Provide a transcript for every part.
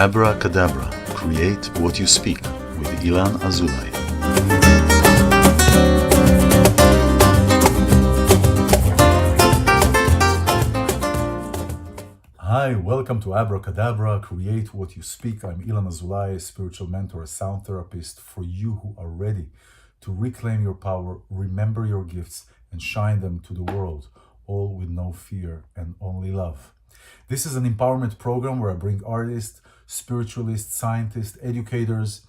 Abracadabra, create what you speak with Speak-iLan Azoulai. Hi, welcome to Abracadabra, create what you speak. I'm Speak-iLan Azoulai, spiritual mentor, a sound therapist for you who are ready to reclaim your power, remember your gifts, and shine them to the world, all with no fear and only love. This is an empowerment program where I bring artists, spiritualists, scientists, educators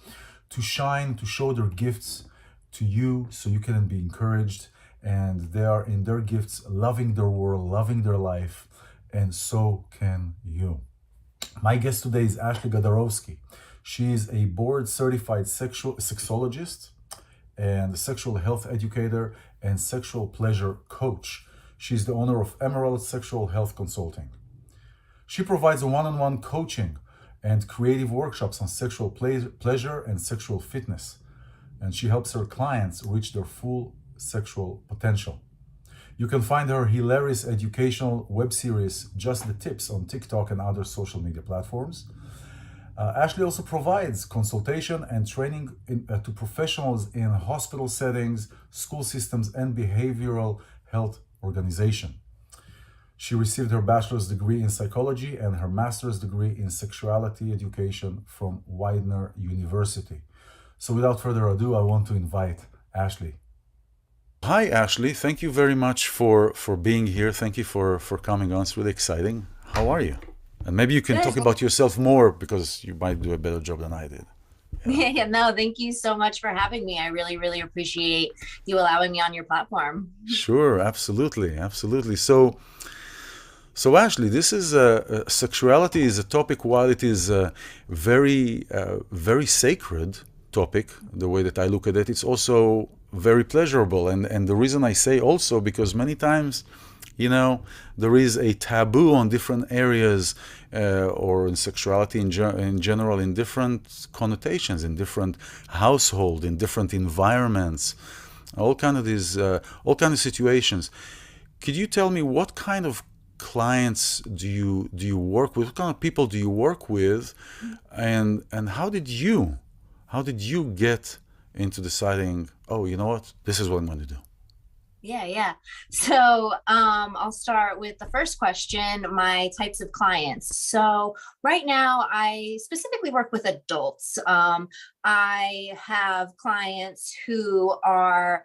to shine, to show their gifts to you so you can be encouraged, and they are in their gifts, loving their world, loving their life, and so can you. My guest today is Ashley Gadarowski. She is a board-certified sexologist and a sexual health educator and sexual pleasure coach. She's the owner of Emerald Sexual Health Consulting. She provides one-on-one coaching and creative workshops on sexual pleasure and sexual fitness, and she helps her clients reach their full sexual potential. You can find her hilarious educational web series, Just the Tips, on TikTok and other social media platforms. Ashley also provides consultation and training to professionals in hospital settings, school systems, and behavioral health organization. She received her bachelor's degree in psychology and her master's degree in sexuality education from Widener University. So without further ado, I want to invite Ashley. Hi, Ashley. Thank you very much for being here. Thank you for coming on. It's really exciting. How are you? And maybe you can talk about yourself more because you might do a better job than I did. Yeah, no, thank you so much for having me. I really, really appreciate you allowing me on your platform. Sure, absolutely, absolutely. So Ashley, this is sexuality is a topic. While it is a very sacred topic, the way that I look at it, it's also very pleasurable. And the reason I say also because many times, you know, there is a taboo on different areas or in sexuality in general, in different connotations, in different households, in different environments, all kind of situations. Could you tell me what kind of clients do you work with? What kind of people do you work with, and how did you get into deciding, oh, you know what, this is what I'm going to do? Yeah. So I'll start with the first question, my types of clients. So right now, I specifically work with adults. I have clients who are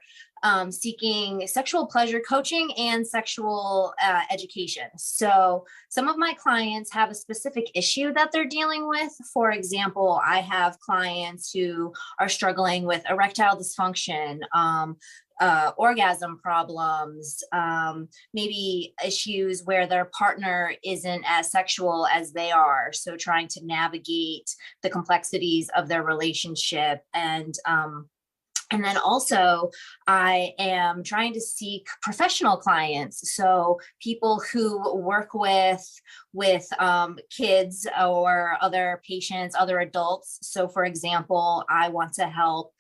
seeking sexual pleasure coaching and sexual education. So some of my clients have a specific issue that they're dealing with. For example, I have clients who are struggling with erectile dysfunction, orgasm problems, maybe issues where their partner isn't as sexual as they are. So trying to navigate the complexities of their relationship. And then also I am trying to seek professional clients. So people who work with kids or other patients, other adults. So for example, I want to help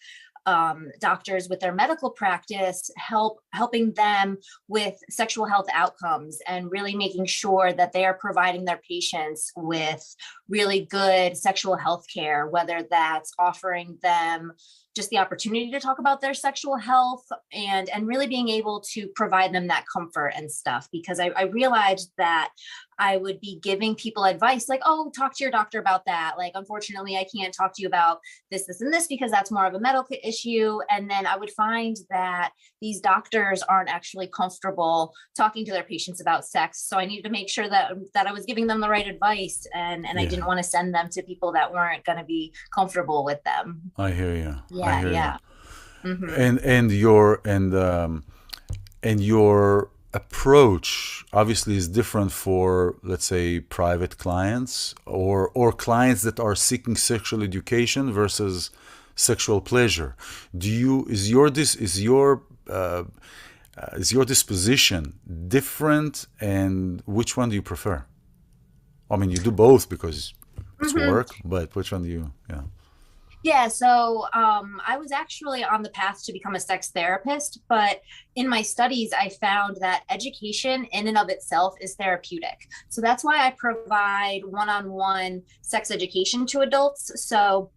doctors with their medical practice, helping them with sexual health outcomes and really making sure that they are providing their patients with really good sexual health care, whether that's offering them just the opportunity to talk about their sexual health and really being able to provide them that comfort and stuff. Because I realized that I would be giving people advice like, oh, talk to your doctor about that. Like, unfortunately, I can't talk to you about this, and this, because that's more of a medical issue. And then I would find that these doctors aren't actually comfortable talking to their patients about sex. So I needed to make sure that I was giving them the right advice, and I didn't want to send them to people that weren't going to be comfortable with them. I hear you. Yeah. Mm-hmm. And your approach obviously is different for, let's say, private clients or clients that are seeking sexual education versus sexual pleasure. Is your disposition different, and which one do you prefer? I mean, you do both because it's work, but which one do you? Yeah. Yeah, so I was actually on the path to become a sex therapist, but in my studies, I found that education in and of itself is therapeutic. So that's why I provide one on one sex education to adults. So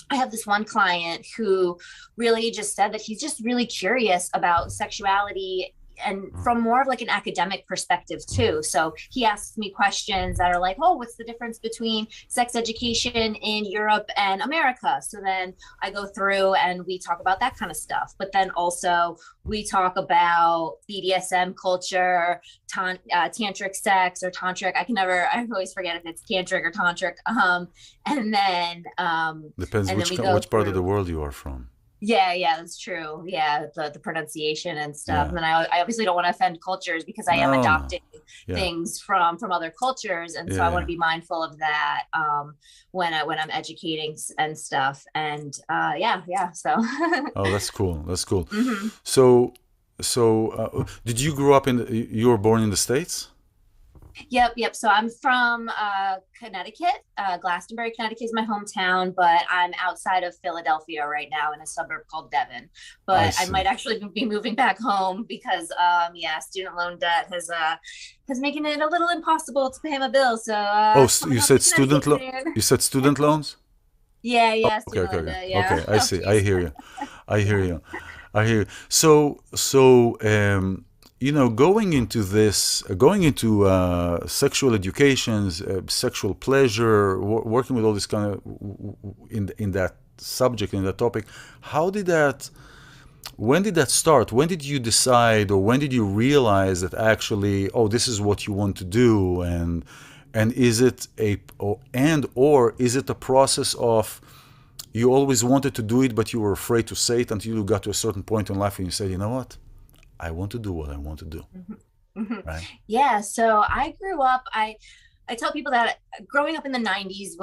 I have this one client who really just said that he's just really curious about sexuality and from more of like an academic perspective too. So he asks me questions that are like, oh, what's the difference between sex education in Europe and America? So then I go through and we talk about that kind of stuff. But then also we talk about BDSM culture, tantric sex or tantric. I always forget if it's tantric or tantric. Depends And then we go which part of the through. world you are from. Yeah, that's true. Yeah, the pronunciation and stuff. Yeah. And then I obviously don't want to offend cultures because I am No, no. adopting Yeah. things from other cultures, and so I want to Yeah. be mindful of that when I'm educating and stuff. And yeah. So Oh, that's cool. That's cool. hmm So, did you grow up you were born in the States? Yep. So I'm from Connecticut. Glastonbury, Connecticut is my hometown, but I'm outside of Philadelphia right now in a suburb called Devon. I But I see. might actually be moving back home because yeah, student loan debt has making it a little impossible to pay my bills. So Oh, coming out to Connecticut you soon. said student loans? Yeah, Okay, student okay, loan okay. debt. Yeah. Okay, I Oh, see. I geez. hear you. I hear Yeah. you. I hear you. So, going into going into sexual educations, sexual pleasure, working with all this kind of in that subject, in that topic, how did that? When did that start? When did you decide, or when did you realize that actually, oh, this is what you want to do, and is it or is it a process of you always wanted to do it, but you were afraid to say it until you got to a certain point in life and you said, you know what, I want to do what I want to do, Mhm. Mhm. right? Yeah, so I grew up. I tell people that growing up in the 90s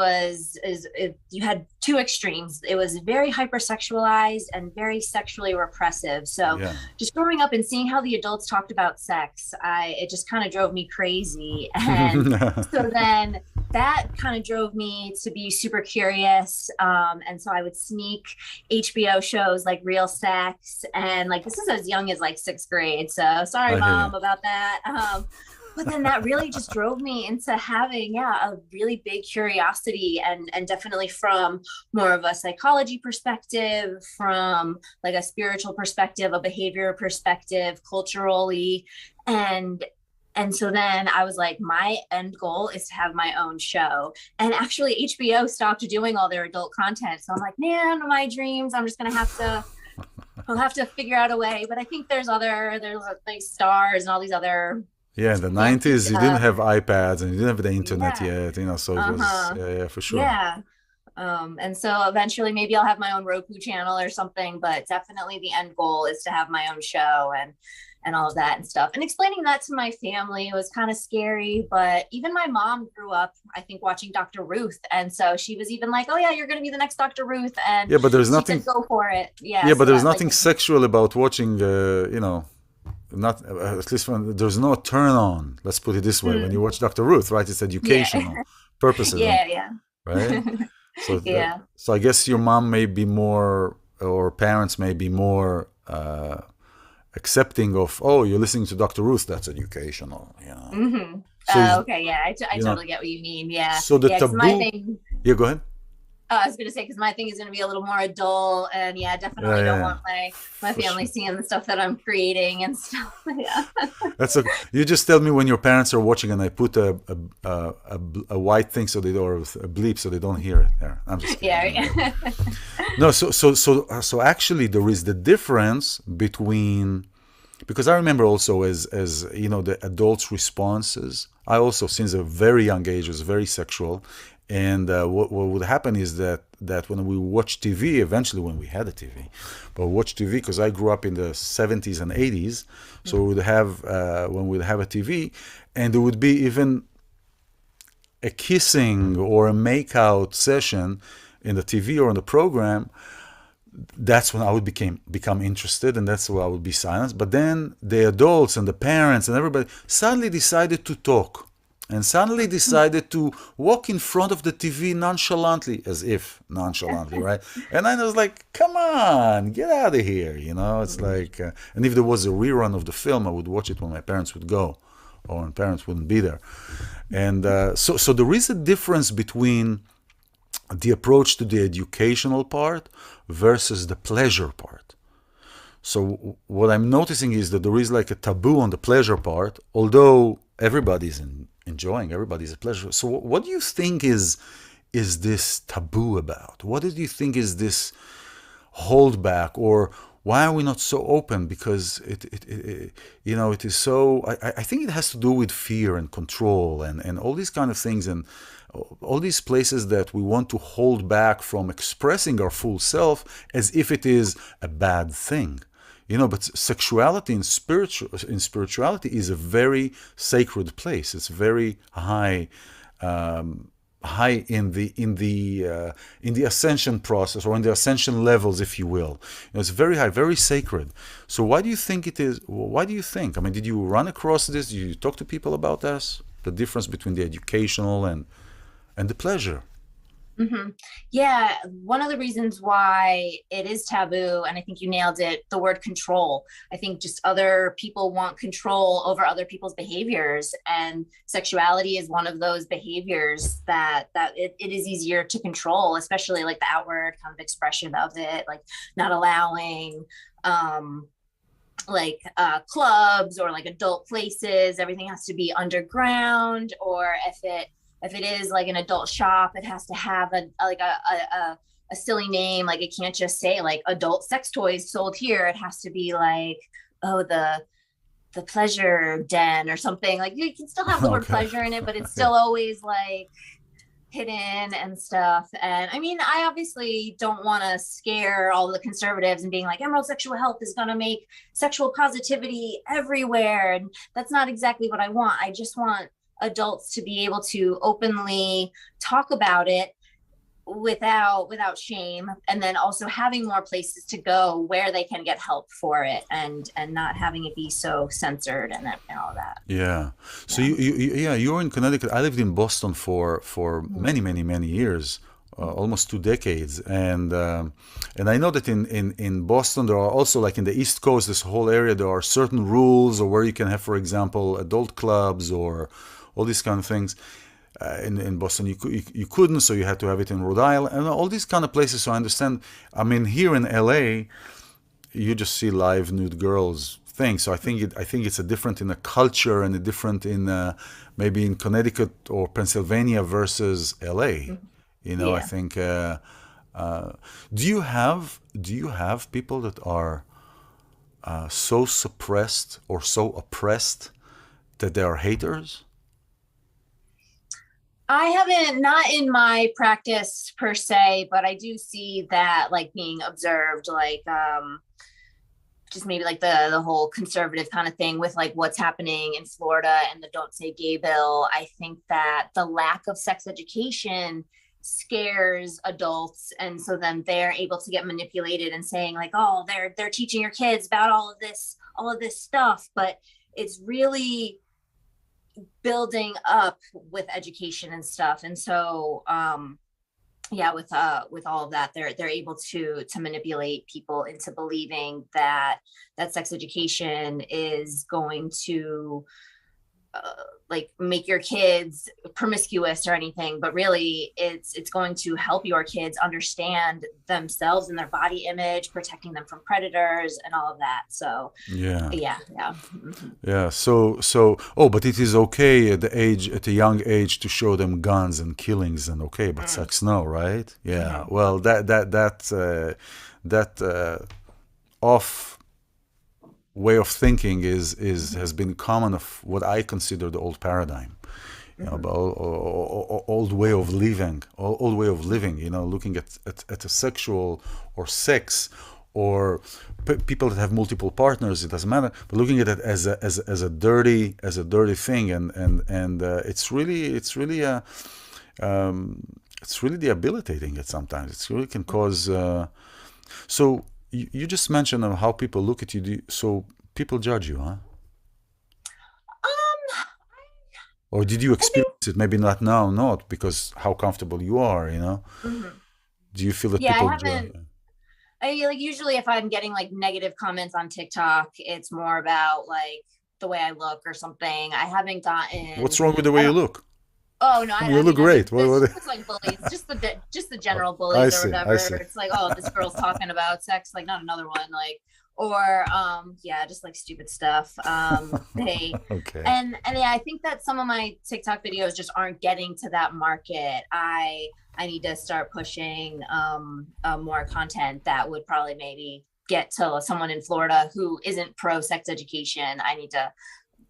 you had two extremes. It was very hypersexualized and very sexually repressive. So Yeah. just growing up and seeing how the adults talked about sex, I it just kind of drove me crazy. And so then that kind of drove me to be super curious. And so I would sneak HBO shows like Real Sex, and like this is as young as like sixth grade. So sorry, I hear you. mom, about that. But then that really just drove me into having a really big curiosity, and definitely from more of a psychology perspective, from like a spiritual perspective, a behavior perspective, culturally. And and so then I was like, my end goal is to have my own show. And actually HBO stopped doing all their adult content, so I'm like, man, my dreams, I'm just gonna have to I'll have to figure out a way. But I think there's like stars and all these other Yeah, in the fancy 90s, you didn't have iPads and you didn't have the internet yeah. yet, so it was, Uh-huh. yeah, for sure. Yeah. And so eventually maybe I'll have my own Roku channel or something, but definitely the end goal is to have my own show and all of that and stuff. And explaining that to my family was kind of scary, but even my mom grew up, I think, watching Dr. Ruth. And so she was even like, "Oh yeah, you're going to be the next Dr. Ruth." And Yeah, but there's she said, nothing, "Go for it." Yeah. yeah, but So there's that like nothing sexual about watching, not at least when there's no turn on. Let's put it this way: when you mm, watch Dr. Ruth, right? It's yeah. educational purposes, Yeah. right? So, Yeah. so I guess your mom may be more, or parents may be more accepting of, oh, you're listening to Dr. Ruth, that's educational. hmm So, Okay. Yeah. I you know, totally get what you mean. Yeah. so the Yeah. Because my taboo. thing, Yeah, go ahead. I was gonna say because my thing is gonna be a little more adult, and yeah, Yeah, definitely don't yeah, want my for family sure. seeing the stuff that I'm creating and stuff. Yeah, That's a. You just tell me when your parents are watching, and I put a white thing so they or a bleep so they don't hear it. There, I'm just kidding. yeah, yeah. No, so actually there is the difference between, because I remember also as the adults' responses. I also since a very young age was very sexual, and what would happen is that when we watch TV, eventually when we had a TV, but watch TV because I grew up in the 70s and 80s, so we would have when we'd have a TV, and there would be even a kissing or a makeout session in the TV or in the program. That's when I would become interested, and that's where I would be silenced. But then the adults and the parents and everybody suddenly decided to talk, and suddenly decided to walk in front of the TV nonchalantly, as if nonchalantly, right? And I was like, come on, get out of here, you know? It's like, and if there was a rerun of the film, I would watch it when my parents would go, or when parents wouldn't be there. And so there is a difference between the approach to the educational part versus the pleasure part. So what I'm noticing is that there is like a taboo on the pleasure part, although everybody's enjoying, everybody's a pleasure. So what do you think is this taboo about? What do you think is this holdback, or why are we not so open? Because it you know, it is so. I think it has to do with fear and control and all these kind of things, and all these places that we want to hold back from expressing our full self as if it is a bad thing. You know, but sexuality in spirituality is a very sacred place. It's very high, high in the ascension process, or in the ascension levels, if you will. You know, it's very high, very sacred. So why do you think it is? Why do you think? I mean, did you run across this? Did you talk to people about this? The difference between the educational and the pleasure. Yeah, one of the reasons why it is taboo, and I think you nailed it, the word control. I think just other people want control over other people's behaviors, and sexuality is one of those behaviors that it is easier to control, especially like the outward kind of expression of it, like not allowing clubs or like adult places. Everything has to be underground, or if it is like an adult shop, it has to have a silly name. Like it can't just say like adult sex toys sold here. It has to be like, oh, the pleasure den or something. Like you can still have the word Okay. pleasure in it, but it's Yeah. still always like hidden and stuff. And I mean, I obviously don't want to scare all the conservatives and being like, Emerald Sexual Health is going to make sexual positivity everywhere. And that's not exactly what I want. I just want adults to be able to openly talk about it without shame, and then also having more places to go where they can get help for it, and not having it be so censored and all that. Yeah. So Yeah. yeah, you're in Connecticut. I lived in Boston for Mhm. many years, almost 2 decades, and I know that in Boston there are also, like in the East Coast, this whole area, there are certain rules, or where you can have, for example, adult clubs or all these kind of things. In Boston, you couldn't, so you had to have it in Rhode Island and all these kind of places. So I understand. I mean, here in LA, you just see live nude girls thing. So I think it's a different in a culture, and a different in maybe in Connecticut or Pennsylvania versus LA. Mhm. You know, I Yeah. think. Uh, do you have people that are so suppressed or so oppressed that they are haters? I haven't, not in my practice per se, but I do see that like being observed, like just maybe like the whole conservative kind of thing with like what's happening in Florida and the Don't Say Gay bill. I think that the lack of sex education scares adults, and so then they're able to get manipulated and saying like, oh, they're teaching your kids about all of this stuff, but it's really building up with education and stuff. And so yeah, with all of that, they're able to manipulate people into believing that sex education is going to like make your kids promiscuous or anything, but really it's going to help your kids understand themselves and their body image, protecting them from predators and all of that. So Yeah. yeah, yeah. Mhm. Yeah, oh, but it is okay at a young age to show them guns and killings, and okay, but Mm. sex no, right? Yeah. Mhm. Well, that off way of thinking is Mhm. has been common of what I consider the old paradigm. You know, Mhm. about old way of living, old way of living. You know, looking at a sexual or sex, or people that have multiple partners. It doesn't matter, but looking at it as a dirty thing, and it's really debilitating. It sometimes it really can cause. So you just mentioned how people look at you. So people judge you, huh? Um, Or did you I think, experience it? Maybe not now, not because how comfortable you are, you know? mhm. Do you feel that Yeah, I people haven't. Like usually if I'm getting like negative comments on TikTok, it's more about like the way I look or something. I haven't what's gotten. wrong with the way I you don't. look? Oh no, You look I mean, great. this just like bullies, just the general I bullies or see, I whatever. see. It's like, oh, this girl's talking about sex, like not another one, like, or yeah, just like stupid stuff. They Okay. and yeah, I think that some of my TikTok videos just aren't getting to that market. I need to start pushing more content that would probably maybe get to someone in Florida who isn't pro sex education. I need to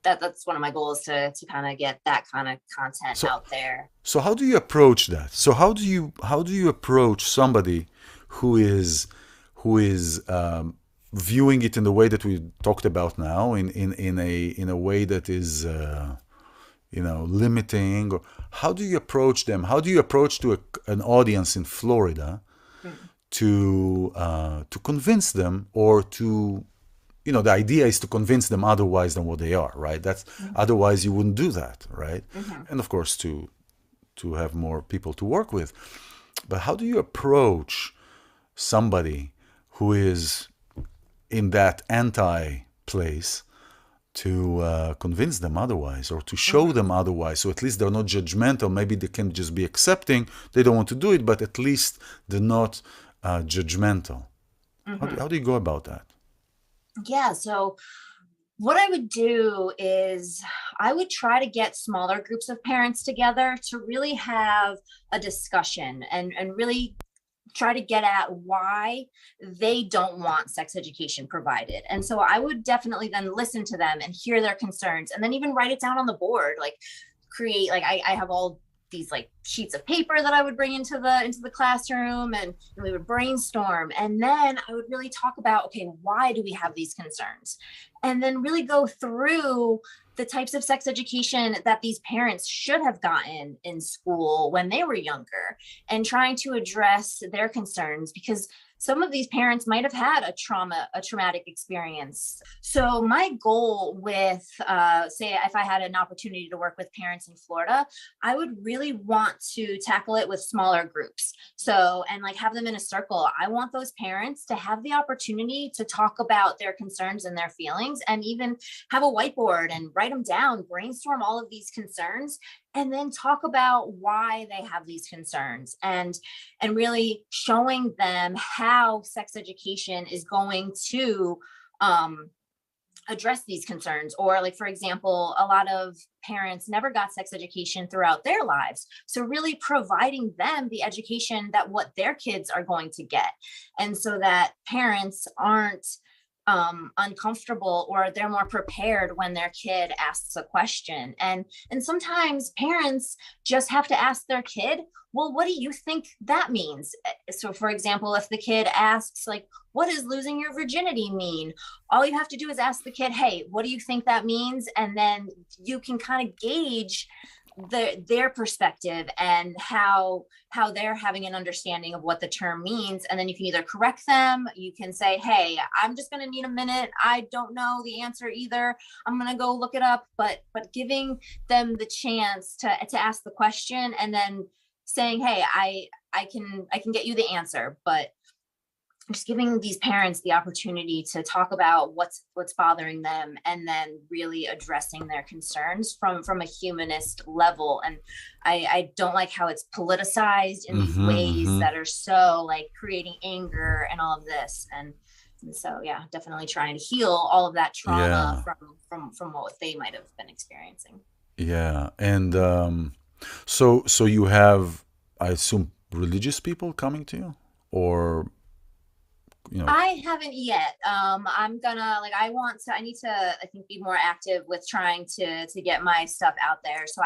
that's one of my goals to kind of get that kind of content So, out there. so how do you approach that? So how do you approach somebody who is viewing it in the way that we talked about now, in a way that is limiting? Or how do you approach them? How do you approach to an audience in Florida Mm. to convince them, or to the idea is to convince them otherwise than what they are, right? That's Mm-hmm. otherwise you wouldn't do that, right? Mm-hmm. And of course to have more people to work with. But how do you approach somebody who is in that anti place to convince them otherwise, or to show Mm-hmm. them otherwise, so at least they're not judgmental? Maybe they can just be accepting, they don't want to do it, but at least they're not judgmental. Mm-hmm. How do you go about that? Yeah, so what I would do is I would try to get smaller groups of parents together to really have a discussion and really try to get at why they don't want sex education provided. And so I would definitely then listen to them and hear their concerns and then even write it down on the board, like create like I have all these like sheets of paper that I would bring into the classroom and we would brainstorm and then I would really talk about okay, why do we have these concerns? And then really go through the types of sex education that these parents should have gotten in school when they were younger and trying to address their concerns because some of these parents might have had a traumatic experience. So my goal with, say, if I had an opportunity to work with parents in Florida, I would really want to tackle it with smaller groups. So, and like have them in a circle. I want those parents to have the opportunity to talk about their concerns and their feelings and even have a whiteboard and write them down, brainstorm all of these concerns, and then talk about why they have these concerns and really showing them how sex education is going to um, address these concerns. Or like, for example, a lot of parents never got sex education throughout their lives. So really providing them the education that what their kids are going to get. And so that parents aren't uncomfortable or they're more prepared when their kid asks a question. And sometimes parents just have to ask their kid, well, what do you think that means? So for example, if the kid asks like, what does losing your virginity mean? All you have to do is ask the kid, hey, what do you think that means? And then you can kind of gauge their perspective and how they're having an understanding of what the term means. And then you can either correct them, you can say, hey, I'm just going to need a minute, I don't know the answer either, I'm going to go look it up. But giving them the chance to ask the question and then saying, hey, I can get you the answer, but just giving these parents the opportunity to talk about what's bothering them and then really addressing their concerns from a humanist level. And I don't like how it's politicized in these ways Mm-hmm. that are so like creating anger and all of this. And so yeah, definitely trying to heal all of that trauma Yeah, from what they might have been experiencing. yeah. And so you have, I assume, religious people coming to you, or you know. I haven't yet. I'm gonna like I need to I think be more active with trying to get my stuff out there. So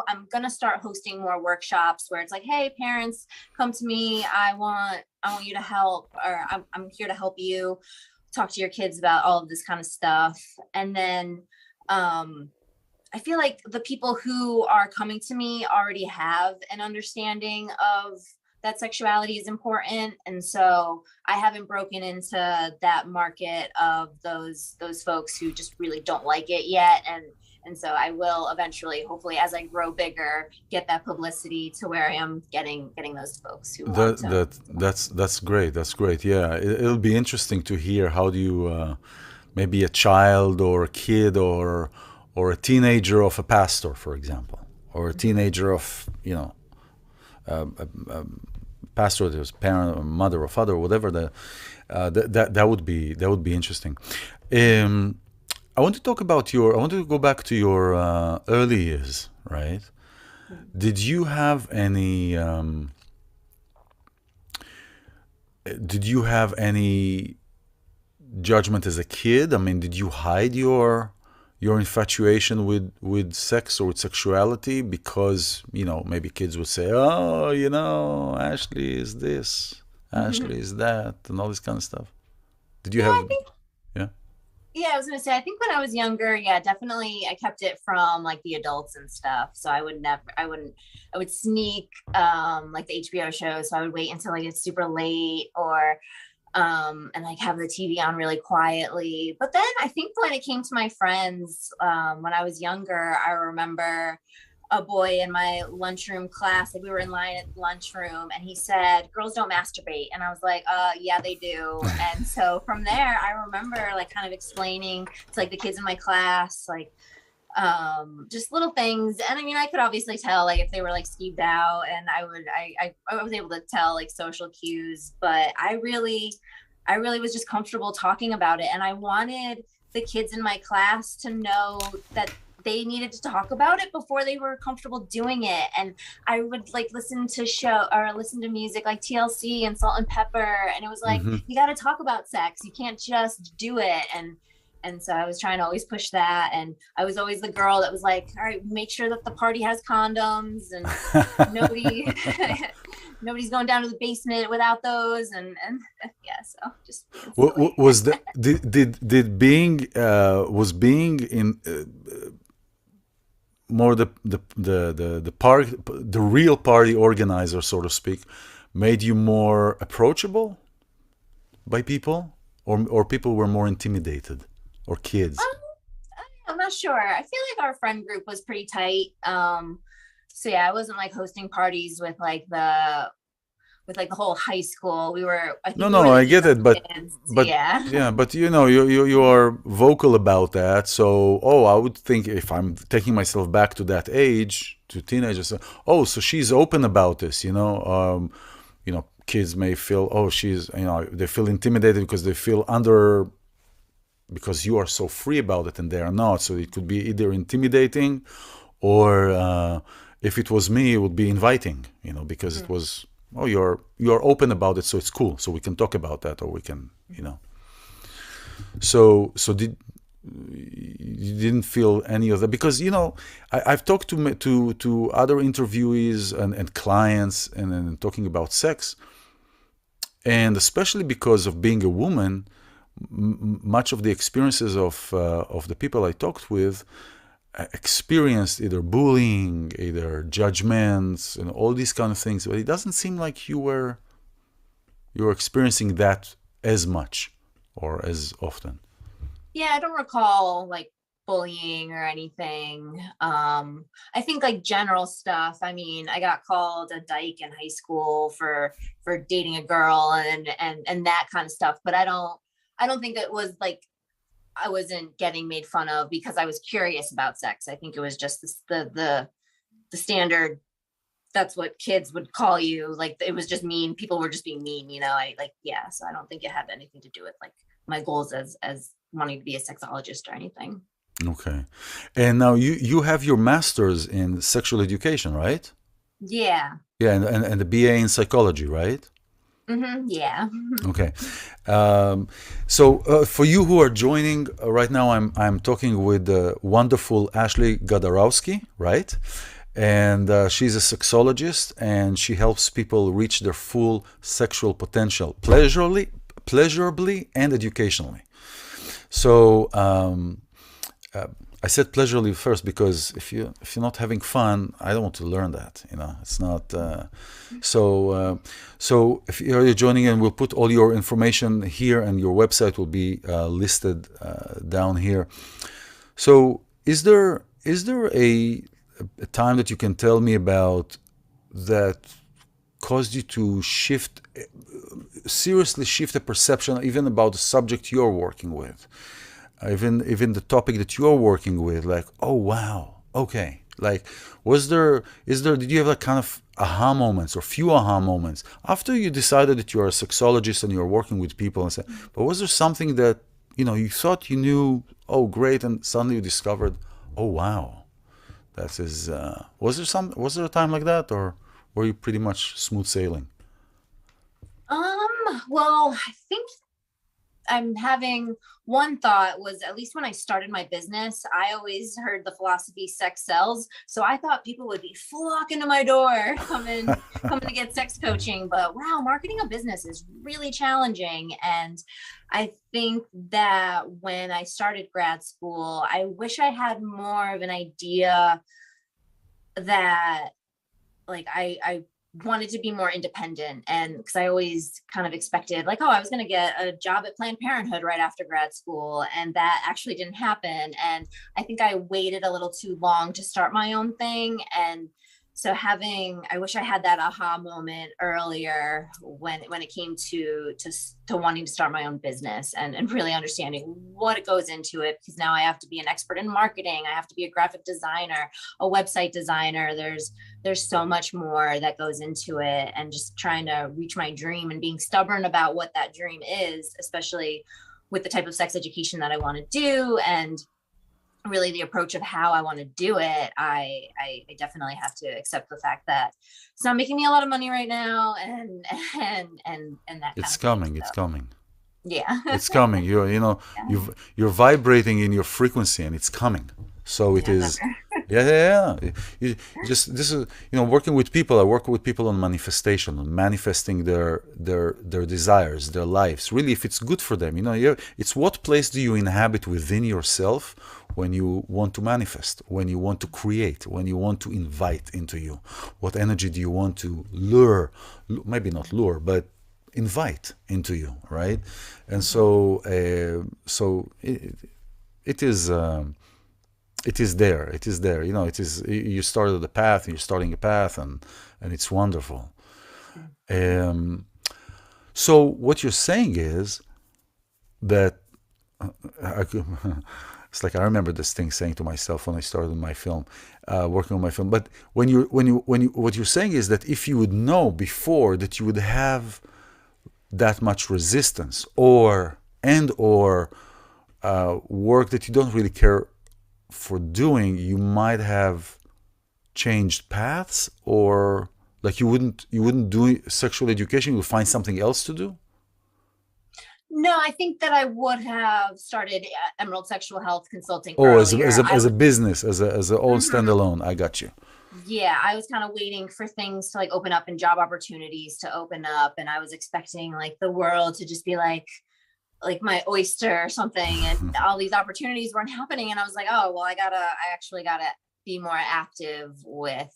I'm gonna start hosting more workshops where it's like, hey, parents, come to me. I want you to help, or I'm here to help you talk to your kids about all of this kind of stuff. And then I feel like the people who are coming to me already have an understanding that sexuality is important. And so I haven't broken into that market of those folks who just really don't like it yet. And so I will eventually, hopefully, as I grow bigger, get that publicity to where I am getting those folks who want to. That's great. That's great. Yeah, it'll be interesting to hear how do you maybe a child or a kid or a teenager of a pastor, for example, or a teenager of a pastor, there's parent or mother or father or whatever. That would be interesting. I want to talk about I want to go back to your early years, right? Did you have any? Did you have any judgment as a kid? I mean, did you hide your infatuation with sex or with sexuality because maybe kids would say, oh, Ashley is this, Ashley is that, and all this kind of stuff? Did you have? Yeah. Yeah, I was gonna say, I think when I was younger, yeah, definitely I kept it from like the adults and stuff. So I would sneak like the HBO shows. So I would wait until like it's super late or and like have the TV on really quietly. But then I think when it came to my friends, when I was younger, I remember a boy in my lunchroom class, like we were in line at the lunchroom, and he said, girls don't masturbate. And I was like, yeah, they do. And so from there, I remember like kind of explaining to like the kids in my class, like just little things. And I mean, I could obviously tell like if they were like skeeved out, and I was able to tell like social cues, but I really was just comfortable talking about it. And I wanted the kids in my class to know that they needed to talk about it before they were comfortable doing it. And I would like listen to music like TLC and Salt and Pepper. And it was like, you got to talk about sex. You can't just do it. And so I was trying to always push that. And I was always the girl that was like, all right, make sure that the party has condoms and nobody's going down to the basement without those. And yeah, so just. Was that, did being, was being in, more the real party organizer, so to speak, made you more approachable by people, or people were more intimidated, or kids? I'm not sure. I feel like our friend group was pretty tight. So yeah, I wasn't like hosting parties with like the whole high school. We were, I think. No, I get it, but yeah, but you are vocal about that. So, I would think if I'm taking myself back to that age, to teenagers, so she's open about this. Kids may feel, they feel intimidated because they feel because you are so free about it and they are not. So it could be either intimidating, or if it was me, it would be inviting. Because it was. You're open about it, so it's cool. So we can talk about that, or we can, So did you didn't feel any of that? Because I've talked to other interviewees and clients and talking about sex, and especially because of being a woman, much of the experiences of the people I talked with experienced either bullying, either judgments, and all these kind of things. But it doesn't seem like you were experiencing that as much or as often. Yeah, I don't recall like bullying or anything. I think like general stuff. I mean, I got called a dyke in high school for dating a girl and that kind of stuff. But I don't think it was like I wasn't getting made fun of because I was curious about sex. I think it was just the standard. That's what kids would call you. Like it was just mean. People were just being mean, So I don't think it had anything to do with like my goals as wanting to be a sexologist or anything. Okay. And now you have your master's in sexual education, right? Yeah. Yeah, and the BA in psychology, right? Yeah. Okay. So for you who are joining right now, I'm talking with the wonderful Ashley Gadarowski, right? And she's a sexologist, and she helps people reach their full sexual potential, pleasurably and educationally. So I said pleasurably first because if you're not having fun, I don't want to learn that. It's not. So if you're joining in, we'll put all your information here, and your website will be listed down here. So is there a time that you can tell me about that caused you to seriously shift a perception, even about the subject you're working with, even the topic that you're working with, like, oh wow, okay, like, did you have like kind of aha moments or few aha moments after you decided that you're a sexologist and you're working with people and say, but was there something that you thought you knew, oh great, and suddenly you discovered, oh wow, that is was there a time like that, or were you pretty much smooth sailing? Well, I think I'm having one thought was, at least when I started my business, I always heard the philosophy sex sells. So I thought people would be flocking to my door, coming to get sex coaching. But wow, marketing a business is really challenging. And I think that when I started grad school, I wish I had more of an idea that, like, I wanted to be more independent, and because I always kind of expected, like, oh, I was going to get a job at Planned Parenthood right after grad school, and that actually didn't happen. And I think I waited a little too long to start my own thing. And so I wish I had that aha moment earlier when it came to wanting to start my own business, and really understanding what it goes into it, because now I have to be an expert in marketing. I have to be a graphic designer, a website designer. There's so much more that goes into it, and just trying to reach my dream and being stubborn about what that dream is, especially with the type of sex education that I want to do, and really the approach of how I want to do it. I definitely have to accept the fact that it's not making me a lot of money right now, and that It's kind of thing. coming. It's So coming. yeah. It's coming. Yeah. You're vibrating in your frequency, and it's coming. So it Yeah, is. better. Yeah, yeah, yeah. Just this is, working with people. I work with people on manifestation, on manifesting their desires, their lives. Really, if it's good for them, it's what place do you inhabit within yourself when you want to manifest, when you want to create, when you want to invite into you. What energy do you want to lure? Maybe not lure, but invite into you, right? And so it is. It is there. It is there. It is. You started a path. You're starting a path, and it's wonderful. Um, so what you're saying is that I, it's like I remember this thing saying to myself when I started my film, working on my film. But what you're saying is that if you would know before that you would have that much resistance or work that you don't really care for doing, you might have changed paths, or like you wouldn't do sexual education, you would find something else to do. No, I think that I would have started Emerald Sexual Health Consulting Oh, earlier. as a business, as a own Mhm. standalone. I got you. Yeah, I was kind of waiting for things to like open up and job opportunities to open up, and I was expecting like the world to just be like my oyster or something, and all these opportunities weren't happening. And I was like, oh well, I actually gotta be more active with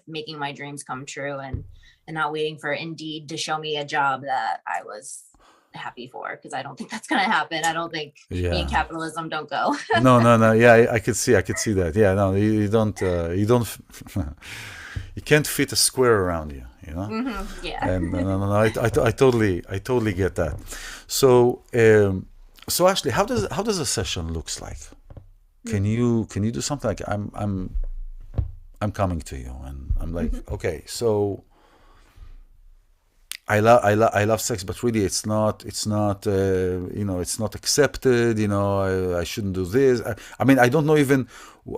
making my dreams come true, and not waiting for Indeed to show me a job that I was happy for, because I don't think that's gonna happen. I don't think me and Yeah. capitalism don't go. No, no, no. Yeah, I could see that. Yeah, no, you don't, you can't fit a square around you, Yeah. And no, I totally get that. So Ashley, how does a session looks like? Can you do something like I'm coming to you, and I'm like, okay, so I love sex, but really it's not it's not accepted. I shouldn't do this. I mean, I don't know even.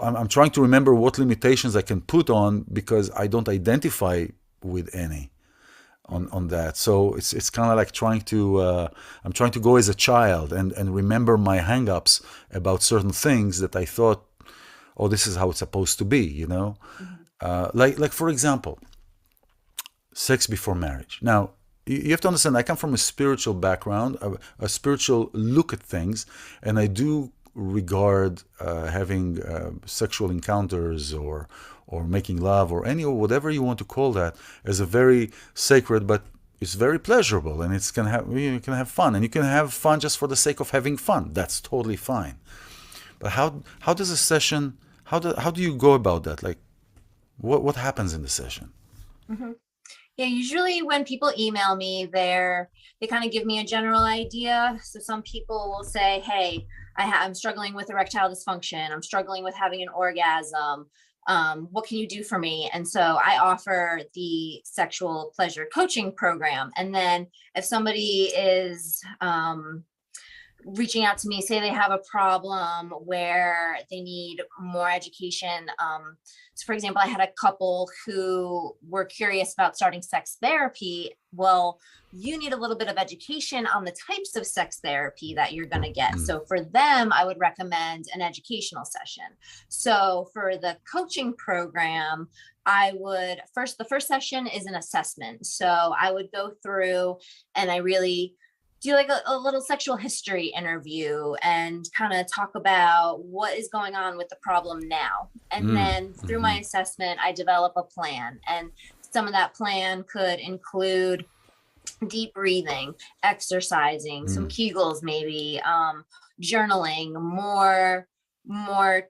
I'm trying to remember what limitations I can put on, because I don't identify with any on that. So it's kind of like I'm trying to go as a child and remember my hang-ups about certain things that I thought, oh, this is how it's supposed to be. Like for example, sex before marriage. Now, you have to understand, I come from a spiritual background, a spiritual look at things, and I do regard having sexual encounters or making love or any or whatever you want to call that as a very sacred, but it's very pleasurable, and you can have fun, and you can have fun just for the sake of having fun. That's totally fine. But how does a session, how do you go about that? Like, what happens in the session? Mm-hmm. Yeah, usually when people email me, they kind of give me a general idea. So some people will say, "Hey, I'm struggling with erectile dysfunction. I'm struggling with having an orgasm. What can you do for me?" And so I offer the sexual pleasure coaching program. And then if somebody is reaching out to me, say they have a problem where they need more education. So for example, I had a couple who were curious about starting sex therapy. Well, you need a little bit of education on the types of sex therapy that you're going to get. So for them, I would recommend an educational session. So for the coaching program, the first session is an assessment. So I would go through and I really do like a little sexual history interview and kind of talk about what is going on with the problem now. And then through my assessment, I develop a plan. And some of that plan could include deep breathing, exercising, some Kegels, maybe journaling, more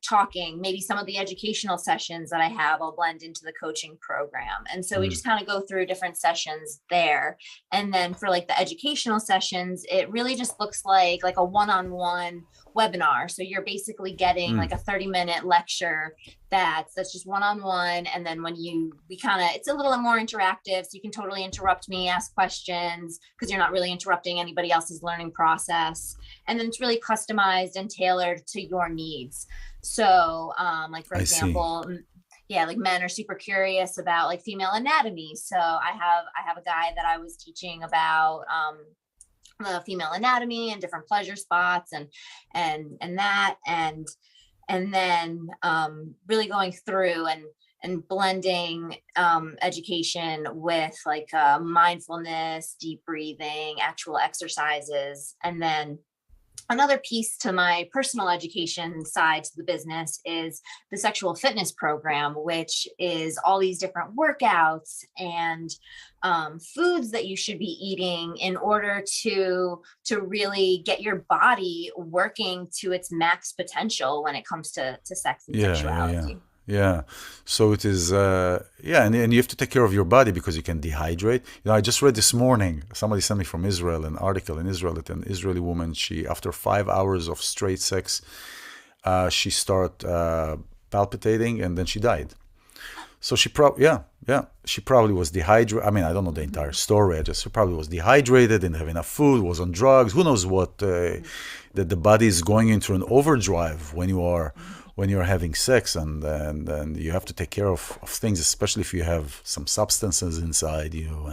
talking, maybe some of the educational sessions that I have, I'll blend into the coaching program. And so we just kind of go through different sessions there. And then for like the educational sessions, it really just looks like a one-on-one webinar. So you're basically getting like a 30-minute lecture that's just one-on-one. And then it's a little more interactive. So you can totally interrupt me, ask questions, because you're not really interrupting anybody else's learning process. And then it's really customized and tailored to your needs. So like, for example, like men are super curious about like female anatomy. So I have a guy that I was teaching about the female anatomy and different pleasure spots and then really going through and blending education with like mindfulness, deep breathing, actual exercises. And then another piece to my personal education side to the business is the sexual fitness program, which is all these different workouts and foods that you should be eating in order to really get your body working to its max potential when it comes to sex and sexuality. Yeah. So it is, and you have to take care of your body because you can dehydrate. I just read this morning, somebody sent me from Israel, an article in Israel that an Israeli woman, after 5 hours of straight sex, she started palpitating and then she died. So she probably was dehydrated. I mean, I don't know the entire story. She probably was dehydrated, didn't have enough food, was on drugs. Who knows what, that the body is going into an overdrive when you're having sex, and you have to take care of things, especially if you have some substances inside you,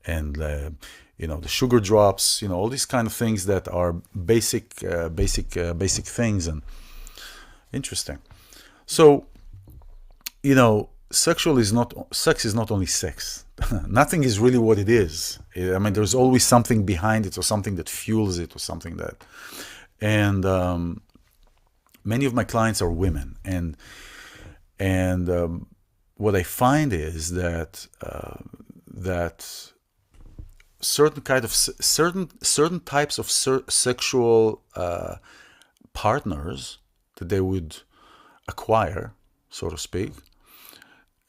and the sugar drops, all these kind of things that are basic things. And interesting. So, sex is not only sex. Nothing is really what it is. I mean, there's always something behind it, or something that fuels it, or something that, and many of my clients are women, and what I find is that certain types of sexual partners that they would acquire, so to speak,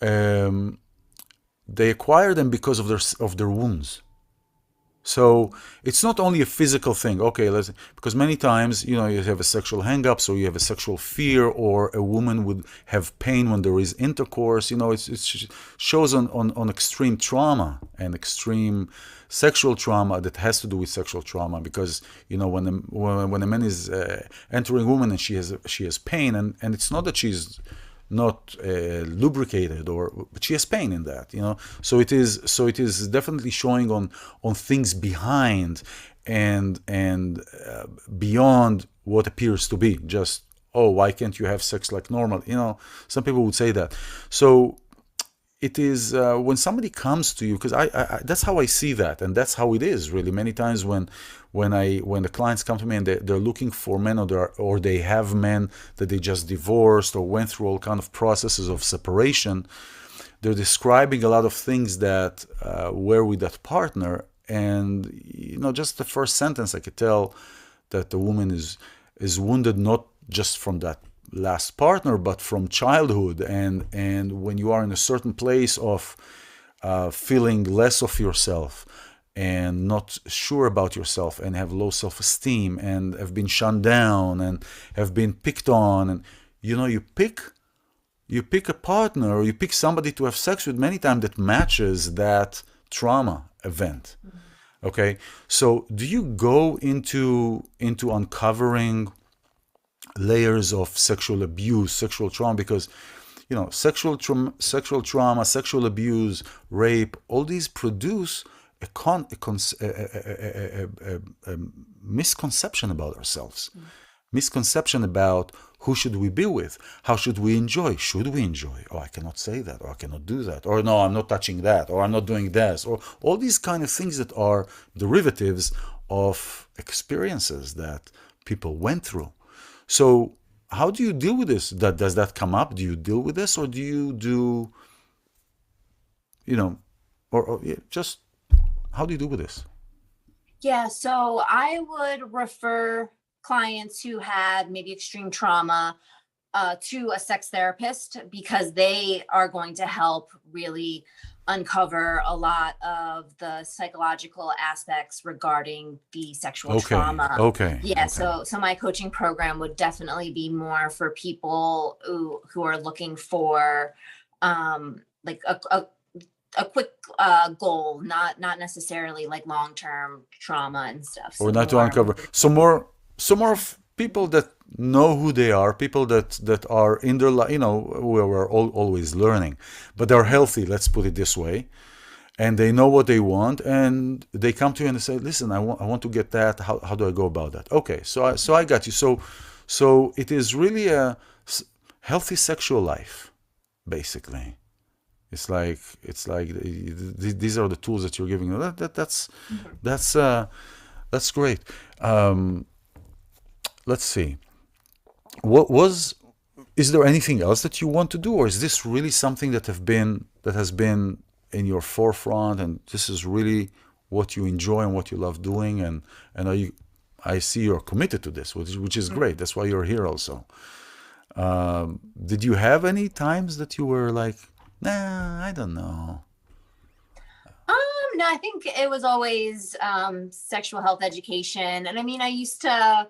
they acquire them because of their wounds. So it's not only a physical thing. Okay, because many times, you have a sexual hang-up, so you have a sexual fear, or a woman would have pain when there is intercourse. It shows on extreme trauma and extreme sexual trauma that has to do with sexual trauma. Because when a man is entering a woman and she has pain, and it's not that she's not lubricated, but she has pain in that, so it is definitely showing on things behind and beyond what appears to be just, why can't you have sex like normal? Some people would say that. So it is when somebody comes to you, because I that's how I see that, and that's how it is really. Many times when the clients come to me and they're looking for men, or they have men that they just divorced or went through all kind of processes of separation, they're describing a lot of things that were with that partner, and just the first sentence I could tell that the woman is wounded, not just from that last partner, but from childhood, and when you are in a certain place of feeling less of yourself and not sure about yourself and have low self-esteem and have been shunned down and have been picked on, and you pick a partner, or you pick somebody to have sex with many times that matches that trauma event. Okay, so do you go into uncovering layers of sexual abuse, sexual trauma? Because sexual trauma, sexual abuse, rape, all these produce a misconception about ourselves, misconception about who should we be with, how should we enjoy, should we enjoy, oh, I cannot say that, or I cannot do that, or no, I'm not touching that, or I'm not doing this, or all these kind of things that are derivatives of experiences that people went through. So how do you deal with this? Does that come up? Do you deal with this, or do you do, just how do you deal with this? Yeah, so I would refer clients who had maybe extreme trauma to a sex therapist, because they are going to help really uncover a lot of the psychological aspects regarding the sexual trauma. Okay. Yeah. Okay. So my coaching program would definitely be more for people who are looking for like a quick goal, not necessarily like long-term trauma and stuff. Or not to uncover. So more of people that know who they are, people that are in their life, we're always learning, but they're healthy, let's put it this way, and they know what they want, and they come to you and they say, listen, I want to get that, how do I go about that? Okay, so I got you. So it is really a healthy sexual life, basically. It's like these are the tools that you're giving. That's great. Let's see. Is there anything else that you want to do, or is this really something that has been in your forefront, and this is really what you enjoy and what you love doing, and I see you're committed to this, which is great. That's why you're here also. Did you have any times that you were like, nah, I don't know? No, I think it was always sexual health education. And I mean, I used to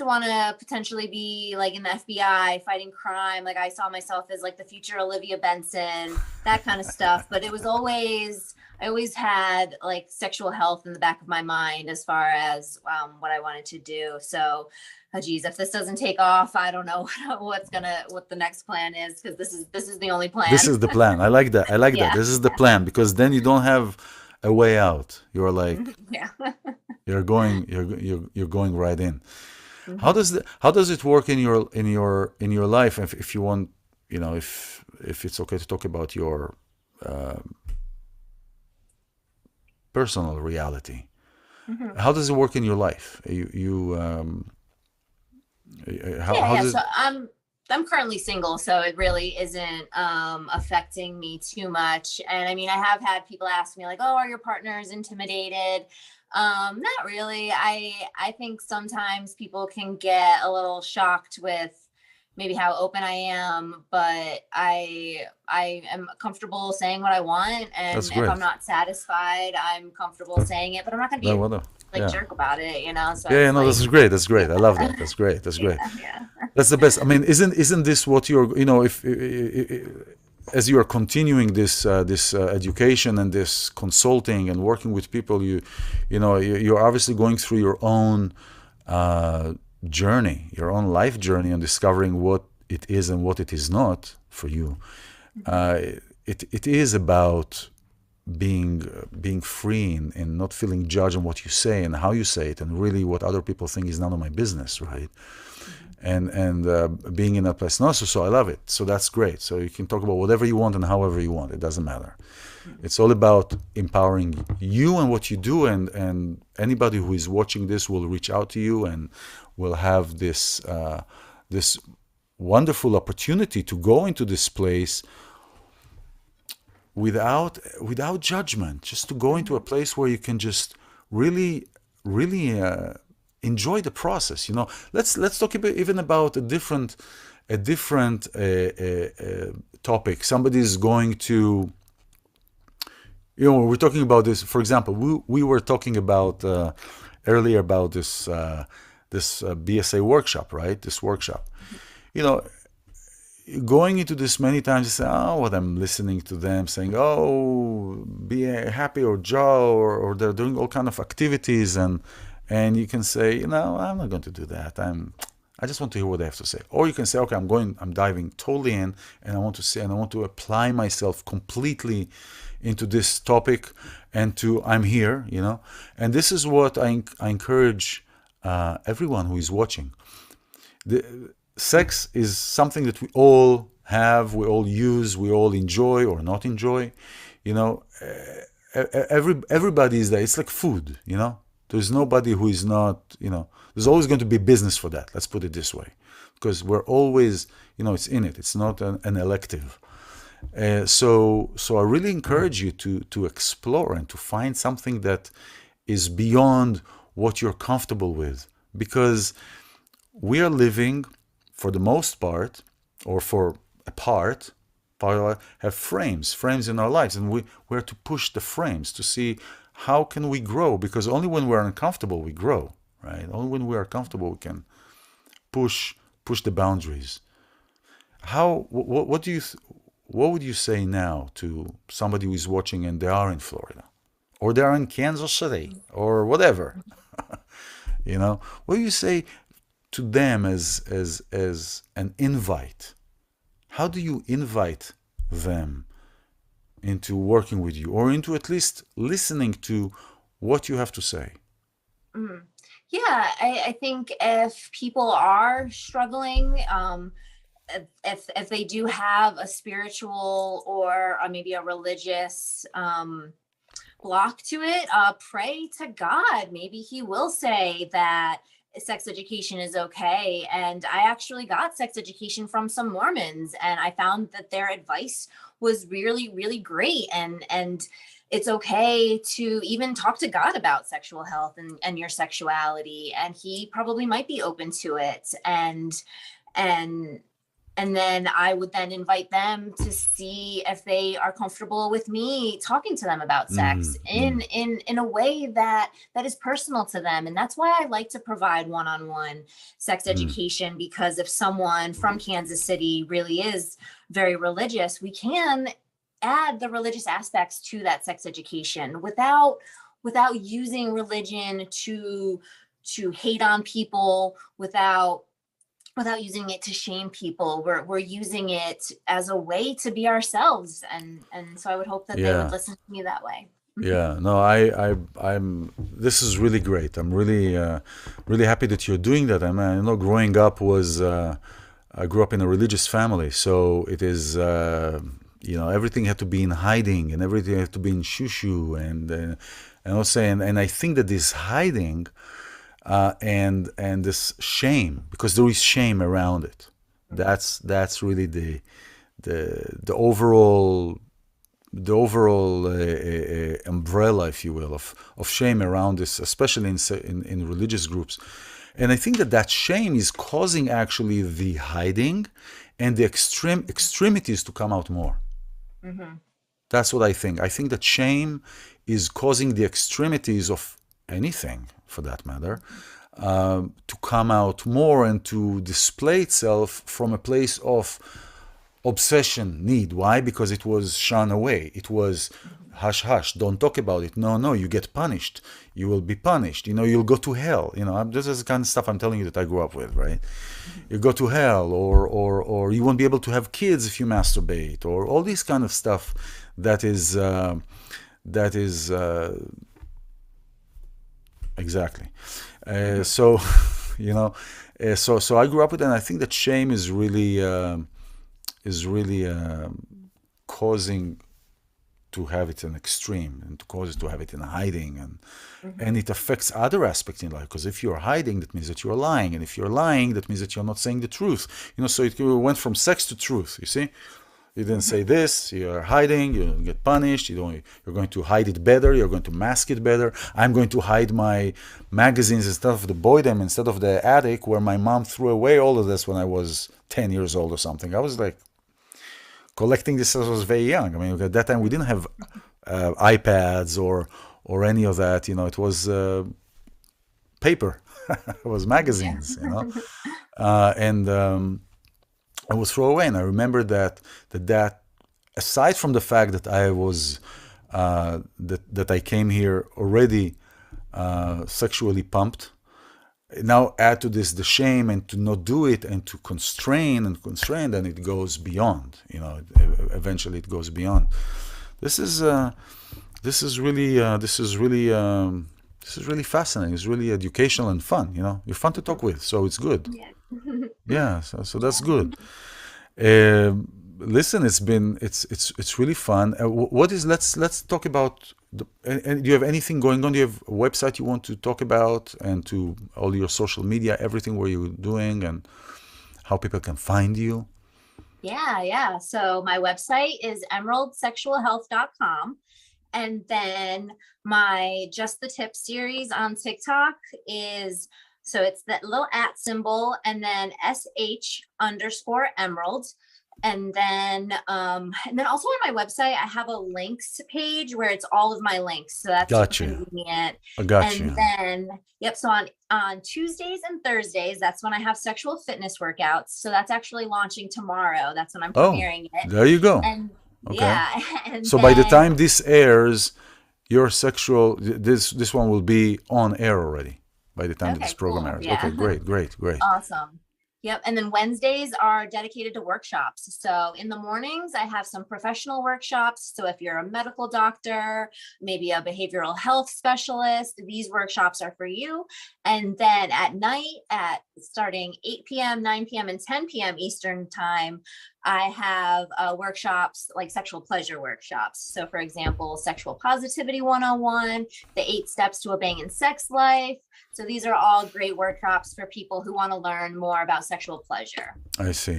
want to potentially be like in the FBI fighting crime. Like I saw myself as like the future Olivia Benson, that kind of stuff. But it was I always had like sexual health in the back of my mind as far as what I wanted to do. So, oh geez, if this doesn't take off, I don't know what the next plan is, because this is the only plan. This is the plan. I like that. That. This is the plan, because then you don't have a way out. You're like, you're going right in. How does it work in your life? If you want, if it's okay to talk about your personal reality, how does it work in your life? So I'm currently single, so it really isn't affecting me too much. And I mean, I have had people ask me like, oh, are your partners intimidated? Not really. I think sometimes people can get a little shocked with maybe how open I am, but I am comfortable saying what I want, and if I'm not satisfied, I'm comfortable saying it, but I'm not going to be jerk about it, So that's great. That's great. I love that. That's great. That's great. Yeah. That's the best. I mean, isn't this what you're, if as you are continuing this education and this consulting and working with people, you're obviously going through your own journey, your own life journey, and discovering what it is and what it is not for you. It is about being free and not feeling judged on what you say and how you say it, and really what other people think is none of my business, right? And being in that place. No, so I love it. So that's great. So you can talk about whatever you want and however you want. It doesn't matter. It's all about empowering you and what you do, and anybody who is watching this will reach out to you and will have this this wonderful opportunity to go into this place without judgment, just to go into a place where you can just really enjoy the process. Let's talk even about a different topic. Somebody's going to, we're talking about this. For example, we were talking about earlier about this BSA workshop, right? This workshop, going into this many times, you say, oh, what I'm listening to them saying, oh, be happy or joy, or they're doing all kind of activities, and you can say, I'm not going to do that. I just want to hear what they have to say. Or you can say, okay, I'm diving totally in, and I want to say, and I want to apply myself completely into this topic, and I'm here, And this is what I encourage everyone who is watching. Sex is something that we all have, we all use, we all enjoy or not enjoy. Everybody is there. It's like food, There's nobody who is not, there's always going to be business for that. Let's put it this way. Because we're always, it's in it. It's not an elective. So I really encourage you to explore and to find something that is beyond what you're comfortable with. Because we are living, for the most part, or for a part, have frames in our lives, and we have to push the frames to see how can we grow, because only when we're uncomfortable we grow, right? Only when we are comfortable we can push the boundaries. What would you say now to somebody who is watching and they are in Florida, or they are in Kansas City, or whatever? What do you say to them as an invite? How do you invite them into working with you, or into at least listening to what you have to say? Yeah, I think if people are struggling, if they do have a spiritual or maybe a religious block to it, pray to God. Maybe he will say that sex education is okay. And I actually got sex education from some Mormons, and I found that their advice was really, really great. And it's okay to even talk to God about sexual health and your sexuality. And he probably might be open to it. And then I would then invite them to see if they are comfortable with me talking to them about sex in a way that is personal to them. And that's why I like to provide one-on-one sex education, because if someone from Kansas City really is very religious, we can add the religious aspects to that sex education without using religion to hate on people, without using it to shame people. We're using it as a way to be ourselves, and so I would hope that they would listen to me that way. Yeah, no, I'm. This is really great. I'm really happy that you're doing that. I mean, growing up I grew up in a religious family, so it is. Everything had to be in hiding, and everything had to be in shushu, and also, and I think that this hiding. And this shame, because there is shame around it. That's really the overall umbrella, if you will, of shame around this, especially in religious groups. And I think that shame is causing actually the hiding and the extremities to come out more. Mm-hmm. That's what I think. I think that shame is causing the extremities of anything, for that matter, to come out more and to display itself from a place of obsession, need. Why? Because it was shunned away. It was hush, hush, don't talk about it. No, you get punished. You will be punished. You'll go to hell. This is the kind of stuff I'm telling you that I grew up with, right? You go to hell, or you won't be able to have kids if you masturbate, or all this kind of stuff that is that is exactly. So, you know, so I grew up with it, and I think that shame is really causing to have it in extreme, and to cause it to have it in hiding, and it affects other aspects in life, because if you're hiding, that means that you're lying, and if you're lying, that means that you're not saying the truth. So it went from sex to truth, you see. You didn't say this, you're hiding, you don't get punished, you're going to hide it better, you're going to mask it better. I'm going to hide my magazines instead of the boydom, instead of the attic where my mom threw away all of this when I was 10 years old or something. I was like collecting this as I was very young. I mean, at that time we didn't have iPads or any of that. It was paper, it was magazines. And I was thrown away. And I remember that aside from the fact that I was that I came here already sexually pumped, now add to this the shame, and to not do it, and to constrain, and it goes beyond. Eventually it goes beyond. This is really fascinating. It's really educational and fun. You're fun to talk with, so it's good. Yeah, so that's good. Listen, it's really fun. Let's talk about and do you have anything going on? Do you have a website you want to talk about, and to all your social media, everything where you're doing, and how people can find you? Yeah. So my website is emeraldsexualhealth.com. And then my Just the Tip series on TikTok is, so it's that little @ symbol and then sh_emerald. And then also on my website, I have a links page where it's all of my links. So that's convenient. I got you. And then, so on Tuesdays and Thursdays, that's when I have sexual fitness workouts. So that's actually launching tomorrow. That's when I'm premiering it. There you go. And okay. Yeah. And so by the time this airs, your this one will be on air already by the time that this program airs. Yeah. Okay, great. Awesome. Yep. And then Wednesdays are dedicated to workshops. So in the mornings, I have some professional workshops. So if you're a medical doctor, maybe a behavioral health specialist, these workshops are for you. And then at night, starting 8 p.m., 9 p.m., and 10 p.m. Eastern time, I have workshops like sexual pleasure workshops. So for example, Sexual Positivity 101, the 8 steps to a banging sex life. So these are all great workshops for people who want to learn more about sexual pleasure. I see.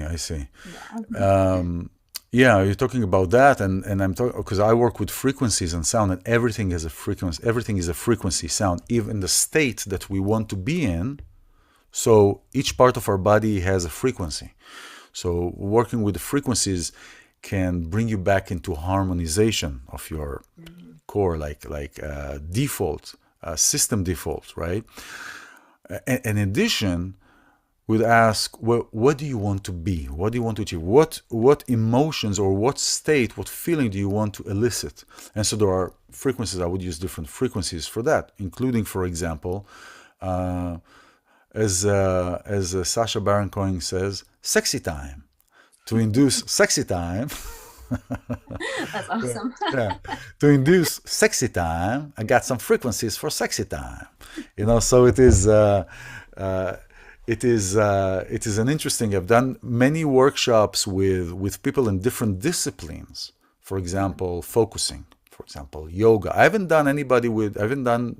Yeah, you're talking about that, and I'm talking because I work with frequencies and sound, and everything has a frequency. Everything is a frequency sound, even the state that we want to be in. So each part of our body has a frequency. So working with the frequencies can bring you back into harmonization of your core, like default, system default, right? And in addition, we'd ask, well, what do you want to be? What do you want to achieve? What emotions or what state, what feeling do you want to elicit? And so there are frequencies. I would use different frequencies for that, including, for example, as Sacha Baron Cohen says, sexy time. To induce sexy time. That's awesome. Yeah. To induce sexy time, I got some frequencies for sexy time. So it is an interesting. I've done many workshops with people in different disciplines. For example, focusing. For example, yoga. I haven't done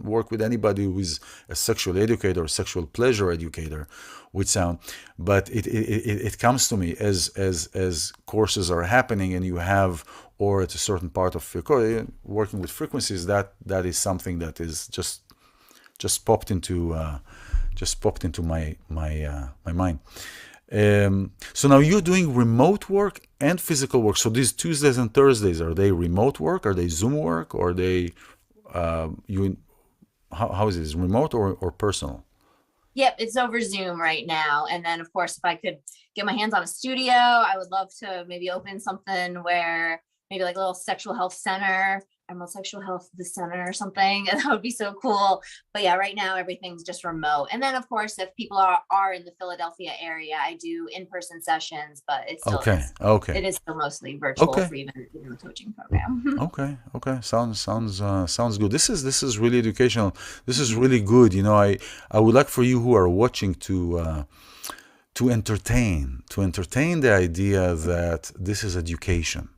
work with anybody who is a sexual educator or sexual pleasure educator with sound, but it comes to me as courses are happening, and you have, or at a certain part of your course, working with frequencies. That is something that is just popped into my mind. So now you're doing remote work and physical work. So these Tuesdays and Thursdays, are they remote work? Are they Zoom work? Or are they how is it? Remote or personal? Yep, it's over Zoom right now. And then, of course, if I could get my hands on a studio, I would love to maybe open something where maybe like a little sexual health center. Emerald Sexual Health the Center or something. That would be so cool. But yeah, right now everything's just remote. And then of course, if people are in the Philadelphia area, I do in-person sessions, but it's still it is still mostly virtual for even the coaching program. Okay. Sounds good. This is really educational. This is really good. You know, I would like for you who are watching to entertain the idea that this is education.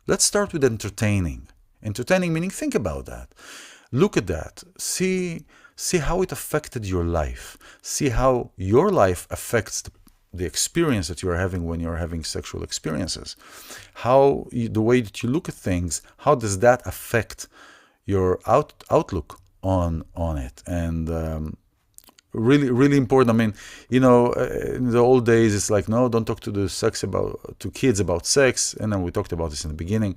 Let's start with entertaining. Entertaining meaning, think about that. Look at that. See how it affected your life. See how your life affects the experience that you're having when you're having sexual experiences. The way that you look at things, how does that affect your outlook on it? And really, really important. I mean, you know, in the old days, it's like, no, don't talk to kids about sex. And then we talked about this in the beginning.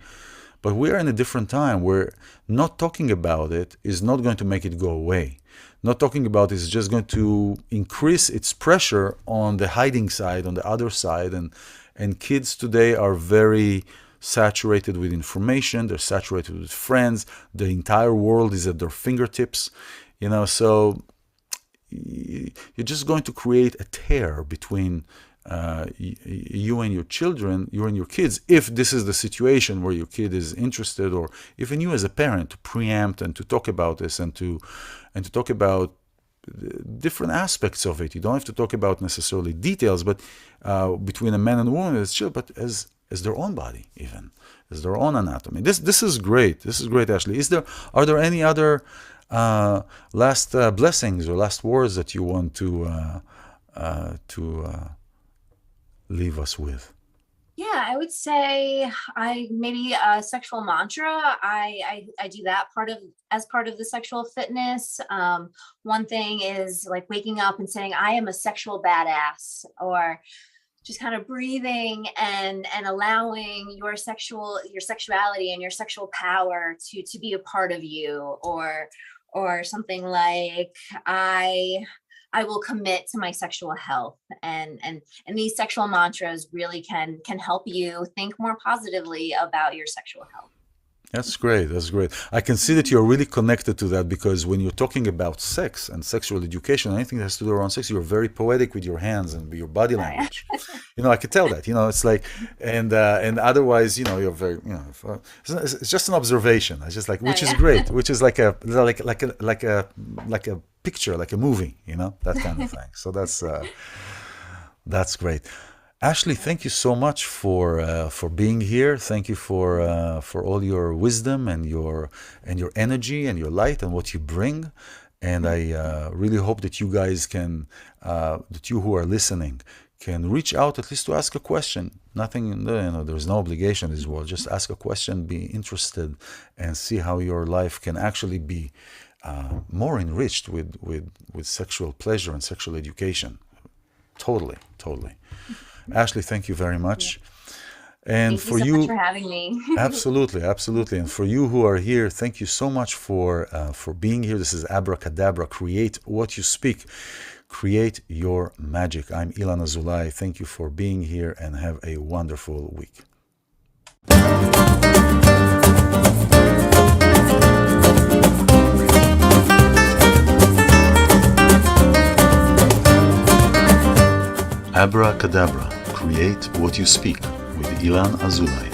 But we are in a different time where not talking about it is not going to make it go away. Not talking about it is just going to increase its pressure on the hiding side, on the other side. And kids today are very saturated with information. They're saturated with friends. The entire world is at their fingertips. You know, so you're just going to create a tear between you and your children, you and your kids, if this is the situation where your kid is interested, or even you as a parent to preempt and to talk about this and to talk about different aspects of it. You don't have to talk about necessarily details, but between a man and a woman as children, but as their own body, even as their own anatomy. This is great. This is great, Ashley. Are there any other last blessings or last words that you want to leave us with? Yeah, I would say maybe a sexual mantra. I do that as part of the sexual fitness. One thing is like waking up and saying, I am a sexual badass, or just kind of breathing and allowing your sexuality and your sexual power to be a part of you, or something like I will commit to my sexual health, and these sexual mantras really can help you think more positively about your sexual health. That's great. That's great. I can see that you're really connected to that, because when you're talking about sex and sexual education, anything that has to do around sex, you're very poetic with your hands and your body language. You know, I could tell that. You know, it's like, and otherwise, you know, you're very, you know, it's just an observation. It's just like, which is great, which is like a picture, like a movie. You know, that kind of thing. So that's great. Ashley, thank you so much for being here. Thank you for all your wisdom and your energy and your light and what you bring. And I really hope that you guys can, that you who are listening, can reach out at least to ask a question. Nothing, you know, there's no obligation in this world. Just ask a question, be interested, and see how your life can actually be more enriched with sexual pleasure and sexual education. Totally. Ashley, thank you very much. And thank you so much for having me. Absolutely. And for you who are here, thank you so much for being here. This is Abracadabra. Create what you speak. Create your magic. I'm Speak-iLan Azoulai. Thank you for being here, and have a wonderful week. Abracadabra. Create what you speak with Speak-iLan Azoulai.